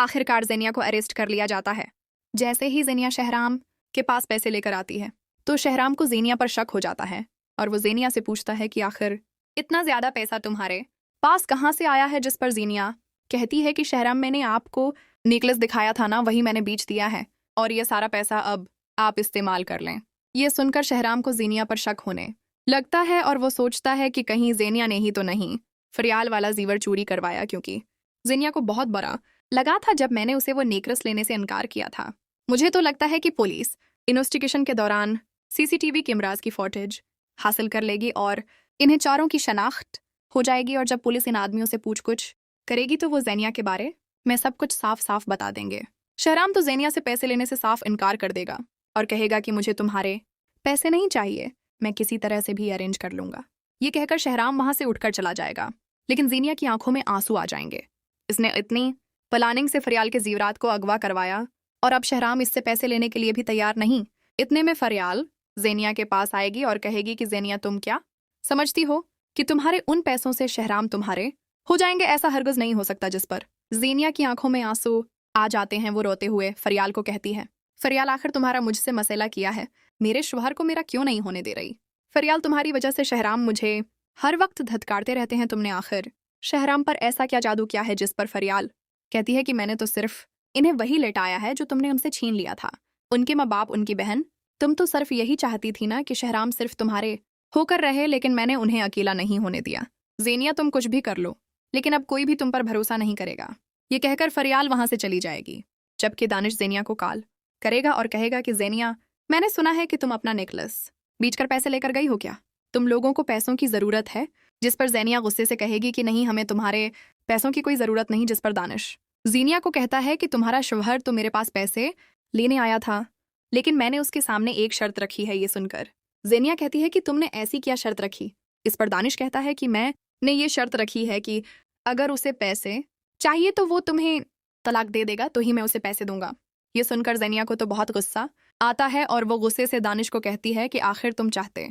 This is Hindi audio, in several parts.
आखिरकार जेनिया को अरेस्ट कर लिया जाता है। जैसे ही जेनिया शहराम के पास पैसे लेकर आती है तो शहराम को जेनिया पर शक हो जाता है और वो जेनिया से पूछता है कि आखिर इतना ज्यादा पैसा तुम्हारे पास कहाँ से आया है, जिस पर जेनिया कहती है कि शहराम, मैंने आपको नेकलेस दिखाया था ना, वही मैंने बेच दिया है और ये सारा पैसा अब आप इस्तेमाल कर लें। ये सुनकर शहराम को जेनिया पर शक होने लगता है और वो सोचता है कि कहीं जेनिया ने ही तो नहीं फरियाल वाला जीवर चोरी करवाया, क्योंकि जेनिया को बहुत बुरा लगा था जब मैंने उसे वो नेकलेस लेने से इनकार किया था। मुझे तो लगता है कि पुलिस इन्वेस्टिगेशन के दौरान सीसीटीवी कैमरास की फुटेज हासिल कर लेगी और इन्हें चारों की शनाख्त हो जाएगी और जब पुलिस इन आदमियों से पूछ करेगी तो वो जेनिया के बारे में सब कुछ साफ साफ बता देंगे। शहराम तो जेनिया से पैसे लेने से साफ इनकार कर देगा और कहेगा कि मुझे तुम्हारे पैसे नहीं चाहिए, मैं किसी तरह से भी अरेंज कर लूंगा। ये कहकर शहराम वहां से उठकर चला जाएगा, लेकिन जेनिया की आंखों में आंसू आ जाएंगे। इसने इतनी प्लानिंग से फरियाल के जीवरात को अगवा करवाया और अब शहराम इससे पैसे लेने के लिए भी तैयार नहीं। इतने में फरियाल जेनिया के पास आएगी और कहेगी कि जेनिया, तुम क्या समझती हो कि तुम्हारे उन पैसों से शहराम तुम्हारे हो जाएंगे? ऐसा हरगिज नहीं हो सकता। जिस पर जेनिया की आंखों में आंसू आ जाते हैं। वो रोते हुए फरियाल को कहती है, फरियाल, आखिर तुम्हारा मुझसे मसला किया है, मेरे शौहर को मेरा क्यों नहीं होने दे रही? फरियाल, तुम्हारी वजह से शहराम मुझे हर वक्त धत्कारते रहते हैं, तुमने आखिर शहराम पर ऐसा क्या जादू किया है? जिस पर फरियाल कहती है कि मैंने तो सिर्फ इन्हें वही लेटाया है जो तुमने उनसे छीन लिया था, उनके माँ बाप, उनकी बहन। तुम तो सिर्फ यही चाहती थी ना कि शहराम सिर्फ तुम्हारे होकर रहे, लेकिन मैंने उन्हें अकेला नहीं होने दिया। जेनिया, तुम कुछ भी कर लो, लेकिन अब कोई भी तुम पर भरोसा नहीं करेगा। ये कहकर फरियाल वहां से चली जाएगी, जबकि दानिश जेनिया को कॉल करेगा और कहेगा कि जेनिया, मैंने सुना है कि तुम अपना नेकलेस बेचकर पैसे लेकर गई हो क्या? तुम लोगों को पैसों की जरूरत है? जिस पर जेनिया गुस्से से कहेगी कि नहीं, हमें तुम्हारे पैसों की कोई जरूरत नहीं। जिस पर दानिश जेनिया को कहता है कि तुम्हारा शौहर तो मेरे पास पैसे लेने आया था, लेकिन मैंने उसके सामने एक शर्त रखी है। ये सुनकर जेनिया कहती है कि तुमने ऐसी क्या शर्त रखी? इस पर दानिश कहता है कि मैंने ये शर्त रखी है कि अगर उसे पैसे चाहिए तो वो तुम्हें तलाक दे देगा, तो ही मैं उसे पैसे दूंगा। ये सुनकर जेनिया को तो बहुत गुस्सा आता है और वो गुस्से से दानिश को कहती है कि आखिर तुम चाहते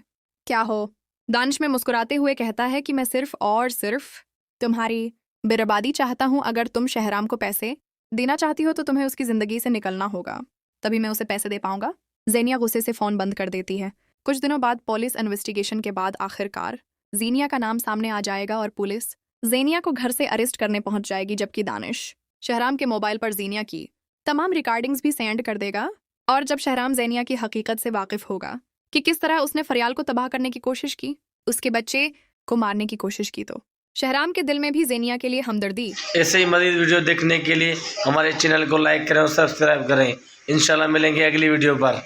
क्या हो? दानिश में मुस्कुराते हुए कहता है कि मैं सिर्फ और सिर्फ तुम्हारी बर्बादी चाहता हूँ। अगर तुम शहराम को पैसे देना चाहती हो तो तुम्हें उसकी जिंदगी से निकलना होगा, तभी मैं उसे पैसे दे पाऊंगा। जेनिया गुस्से से फोन बंद कर देती है। कुछ दिनों बाद पुलिस इन्वेस्टिगेशन के बाद आखिरकार जेनिया का नाम सामने आ जाएगा और पुलिस जेनिया को घर से अरेस्ट करने पहुंच जाएगी, जबकि दानिश शहराम के मोबाइल पर जेनिया की तमाम रिकॉर्डिंग्स भी सेंड कर देगा। और जब शहराम जेनिया की हकीकत से वाकिफ होगा कि किस तरह उसने फरियाल को तबाह करने की कोशिश की, उसके बच्चे को मारने की कोशिश की, तो शहराम के दिल में भी जेनिया के लिए हमदर्दी। ऐसे ही मज़ीद वीडियो देखने के लिए हमारे चैनल को लाइक करें और सब्सक्राइब करें। इंशाल्लाह मिलेंगे अगली वीडियो पर।